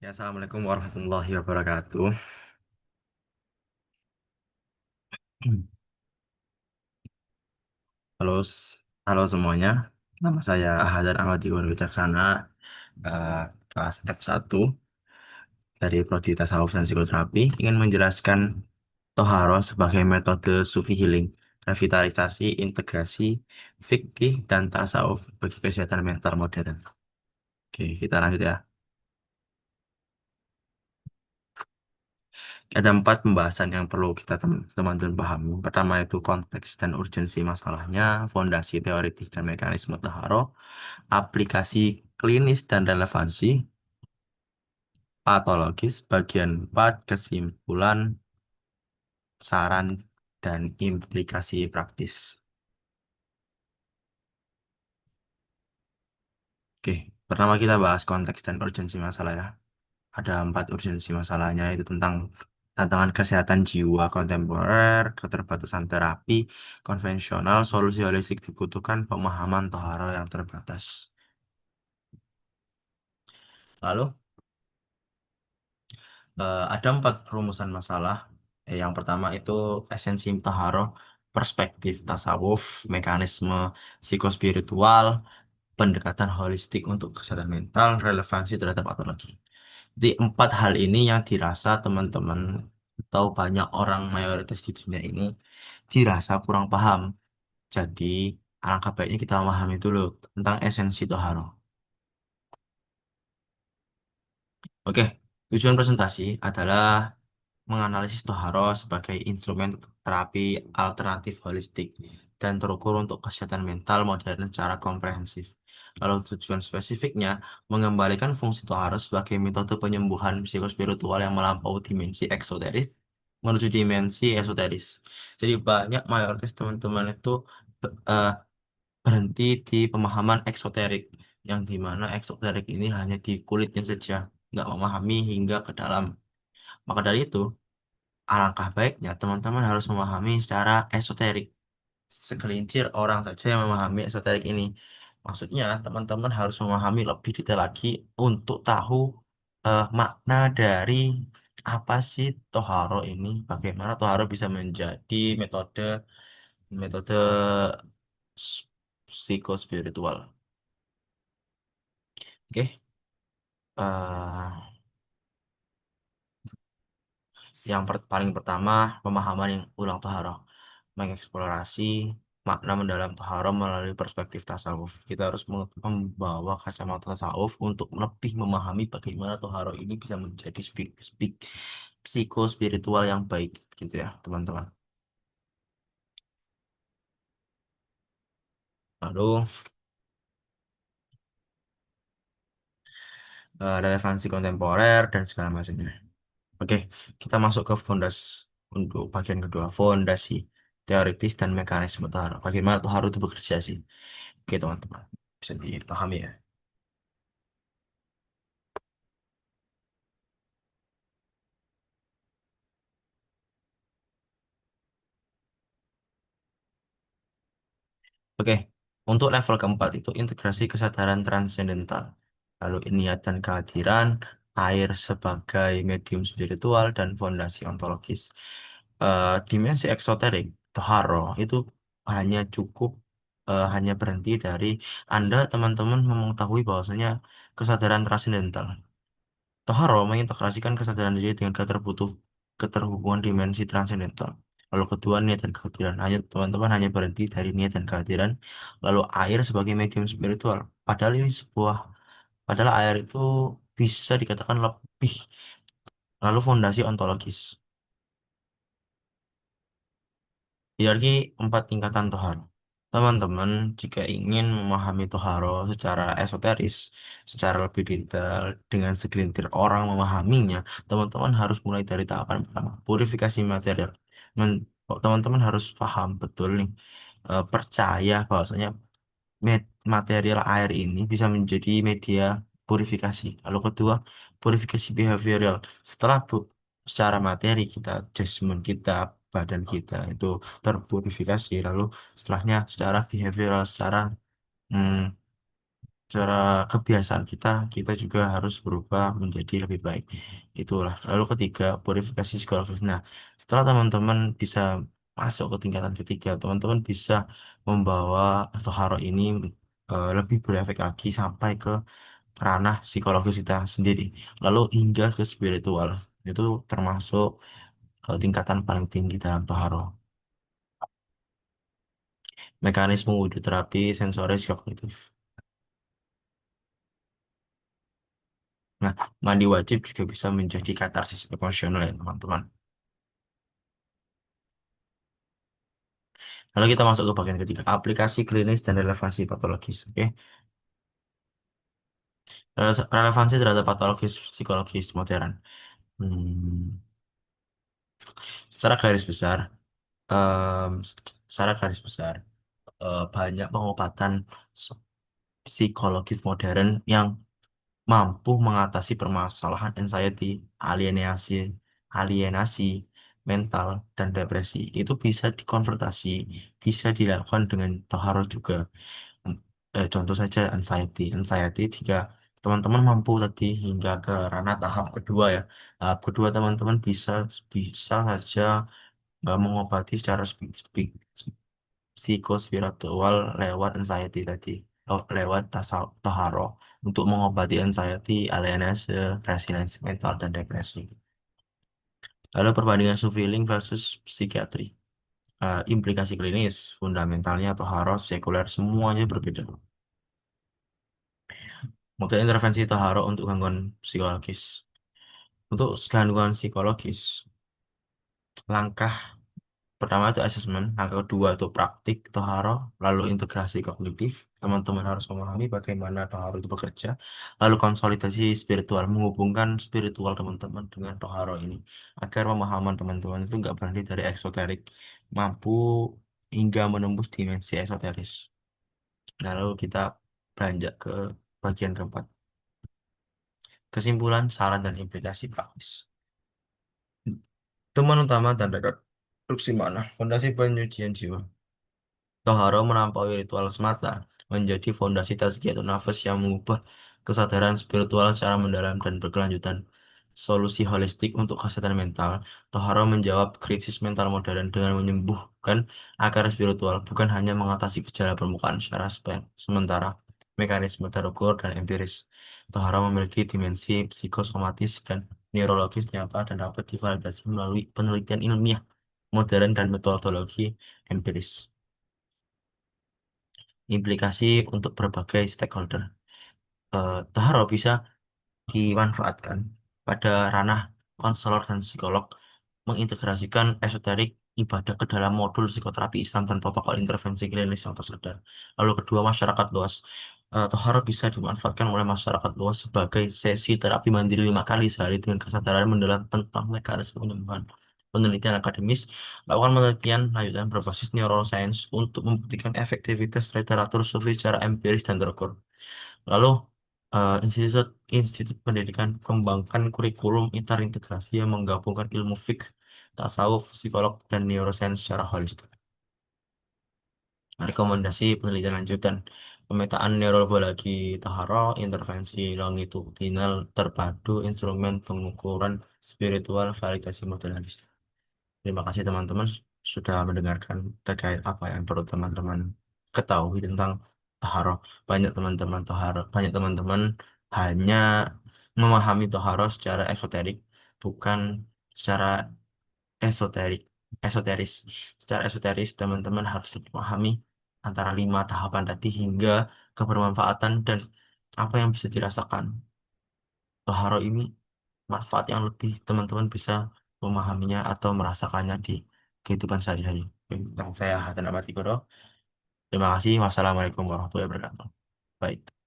Ya, Assalamualaikum warahmatullahi wabarakatuh. Halo, halo semuanya. Nama saya Ahad Ahmad Iwan Wicaksana, eh, kelas F1 dari Prodi Tasawuf dan Psikoterapi. Ingin menjelaskan Toharo sebagai metode Sufi healing, revitalisasi, integrasi, fikih, dan tasawuf bagi kesehatan mental modern. Oke, kita lanjut ya. Ada empat pembahasan yang perlu kita teman-teman pahami. Pertama itu konteks dan urgensi masalahnya, fondasi teoritis dan mekanisme taharo, aplikasi klinis dan relevansi, patologis, bagian 4 kesimpulan, saran, dan implikasi praktis. Oke, pertama kita bahas konteks dan urgensi masalah ya. Ada empat urgensi masalahnya, itu tentang tantangan kesehatan jiwa kontemporer, keterbatasan terapi konvensional, solusi holistik dibutuhkan, pemahaman tohara yang terbatas. Lalu, ada empat rumusan masalah. Yang pertama itu esensi tohara, perspektif tasawuf, mekanisme psikospiritual, pendekatan holistik untuk kesehatan mental, relevansi terhadap patologi. Di empat hal ini yang dirasa teman-teman atau banyak orang mayoritas di dunia ini dirasa kurang paham. Jadi, alangkah baiknya kita memahami dulu tentang esensi Toharo. Oke, tujuan presentasi adalah menganalisis Toharo sebagai instrumen terapi alternatif holistik dan terukur untuk kesehatan mental modern secara komprehensif. Lalu tujuan spesifiknya mengembalikan fungsi Toharo sebagai metode penyembuhan psikospiritual yang melampaui dimensi eksoteris menuju dimensi esoteris. Jadi banyak mayoritas teman-teman itu eh, berhenti di pemahaman eksoterik, yang dimana eksoterik ini hanya di kulitnya saja, nggak memahami hingga ke dalam. Maka dari itu, alangkah baiknya teman-teman harus memahami secara esoterik. Segelintir orang saja yang memahami esoterik ini. Maksudnya, teman-teman harus memahami lebih detail lagi untuk tahu makna dari apa sih Toharo ini, bagaimana Toharo bisa menjadi metode metode psikospiritual. Oke. Yang paling pertama, pemahaman yang ulang Toharo. Mengeksplorasi makna mendalam Toharo melalui perspektif tasawuf. Kita harus membawa kacamata tasawuf untuk lebih memahami bagaimana Toharo ini bisa menjadi psikospiritual yang baik, gitu ya, teman-teman. Lalu, relevansi kontemporer dan segala macamnya. Oke, kita masuk ke fondasi untuk bagian kedua, fondasi teoritis dan mekanisme Toharo. Bagaimana Toharo itu bekerja sih? Oke, teman-teman. Bisa dipahami ya. Oke, untuk level keempat itu integrasi kesadaran transendental. Lalu niat dan kehadiran, air sebagai medium spiritual, dan fondasi ontologis. Dimensi eksoterik, toharo, itu hanya cukup, hanya berhenti dari Anda, teman-teman, mengetahui bahwasanya kesadaran transendental. Toharo mengintegrasikan kesadaran diri dengan keterhubungan dimensi transendental. Lalu kedua, niat dan kehadiran. Hanya teman-teman hanya berhenti dari niat dan kehadiran. Lalu air sebagai medium spiritual. Padahal ini padahal air itu bisa dikatakan lebih. Lalu fondasi ontologis. Hierarki empat tingkatan Toharo. Teman-teman, jika ingin memahami Toharo secara esoteris, secara lebih detail, dengan segelintir orang memahaminya, teman-teman harus mulai dari tahapan pertama, purifikasi material. Teman-teman harus paham betul nih, percaya bahwasanya material air ini bisa menjadi media purifikasi. Lalu kedua, purifikasi behavioral. Setelah secara materi kita, jasmani kita, badan kita itu terpurifikasi, lalu setelahnya secara behavioral, secara hmm, cara kebiasaan kita, kita juga harus berubah menjadi lebih baik. Itulah. Lalu ketiga, purifikasi psikologis. Nah, setelah teman-teman bisa masuk ke tingkatan ketiga, teman-teman bisa membawa Toharo ini lebih berefek lagi sampai ke ranah psikologis kita sendiri. Lalu hingga ke spiritual. Itu termasuk tingkatan paling tinggi dalam Toharo. Mekanisme wudhu terapi sensoris kognitif. Nah, mandi wajib juga bisa menjadi katarsis emosional ya teman-teman. Lalu kita masuk ke bagian ketiga, aplikasi klinis dan relevansi patologis. Oke, Relevansi terhadap patologis psikologis modern. Hmm, Secara garis besar, em, secara garis besar, banyak pengobatan s- psikologis modern yang mampu mengatasi permasalahan anxiety, alienasi, alienasi mental, dan depresi. Itu bisa dikonvertasi, bisa dilakukan dengan Toharo juga. Contoh saja anxiety. Anxiety jika teman-teman mampu tadi hingga ke ranah tahap kedua ya. Tahap kedua teman-teman bisa bisa saja mengobati secara psikospiritual lewat anxiety tadi. Lewat Toharo untuk mengobati anxiety, alienase, resilience mental, dan depresi. Lalu perbandingan Sufiling versus psikiatri. Implikasi klinis, fundamentalnya Toharo, sekuler, semuanya berbeda. Untuk intervensi Toharo untuk gangguan psikologis. Untuk gangguan psikologis, langkah pertama itu asesmen, langkah kedua itu praktik Toharo, lalu integrasi kognitif. Teman-teman harus memahami bagaimana Toharo itu bekerja, lalu konsolidasi spiritual, menghubungkan spiritual teman-teman dengan Toharo ini, agar pemahaman teman-teman itu nggak berhenti dari eksoterik, mampu hingga menembus dimensi esoteris. Lalu kita beranjak ke bagian keempat, kesimpulan, saran, dan implikasi praktis. Teman utama dan rekonstruksi mana? Fondasi penyucian jiwa. Toharo melampaui ritual semata menjadi fondasi tazkiyatun nafas yang mengubah kesadaran spiritual secara mendalam dan berkelanjutan. Solusi holistik untuk kesehatan mental. Toharo menjawab krisis mental modern dengan menyembuhkan akar spiritual, bukan hanya mengatasi gejala permukaan secara sementara. Mekanisme terukur dan empiris. Toharo memiliki dimensi psikosomatis dan neurologis nyata dan dapat divalidasi melalui penelitian ilmiah modern dan metodologi empiris. Implikasi untuk berbagai stakeholder. Taharo bisa dimanfaatkan pada ranah konselor dan psikolog, mengintegrasikan esoterik ibadah ke dalam modul psikoterapi Islam dan protokol intervensi klinis yang tersedia. Lalu kedua, masyarakat luas. Tohara bisa dimanfaatkan oleh masyarakat luas sebagai sesi terapi mandiri 5 kali sehari dengan kesadaran mendalam tentang mekanisme penyembuhan. Penelitian akademis, lakukan penelitian lanjutan berbasis neuroscience untuk membuktikan efektivitas literatur sufi secara empiris dan terukur. Lalu Institut Institut Pendidikan kembangkan kurikulum interintegrasi yang menggabungkan ilmu fiqh, tasawuf, psikolog, dan neuroscience secara holistik. Rekomendasi penelitian lanjutan, pemetaan neurologi Tahara, intervensi longitudinal terpadu, instrumen pengukuran spiritual, validasi modelalis. Terima kasih teman-teman sudah mendengarkan terkait apa yang perlu teman-teman ketahui tentang Toharo. Banyak teman-teman hanya memahami Toharo secara esoterik, bukan secara esoterik, esoteris. Secara esoteris, teman-teman harus memahami antara 5 tahapan tadi hingga kebermanfaatan dan apa yang bisa dirasakan. Toharo ini manfaat yang lebih teman-teman bisa memahaminya atau merasakannya di kehidupan sehari-hari. Oke, tentang saya Hadan Ahmad Iqoro. Terima kasih. Wassalamualaikum warahmatullahi wabarakatuh. Baik.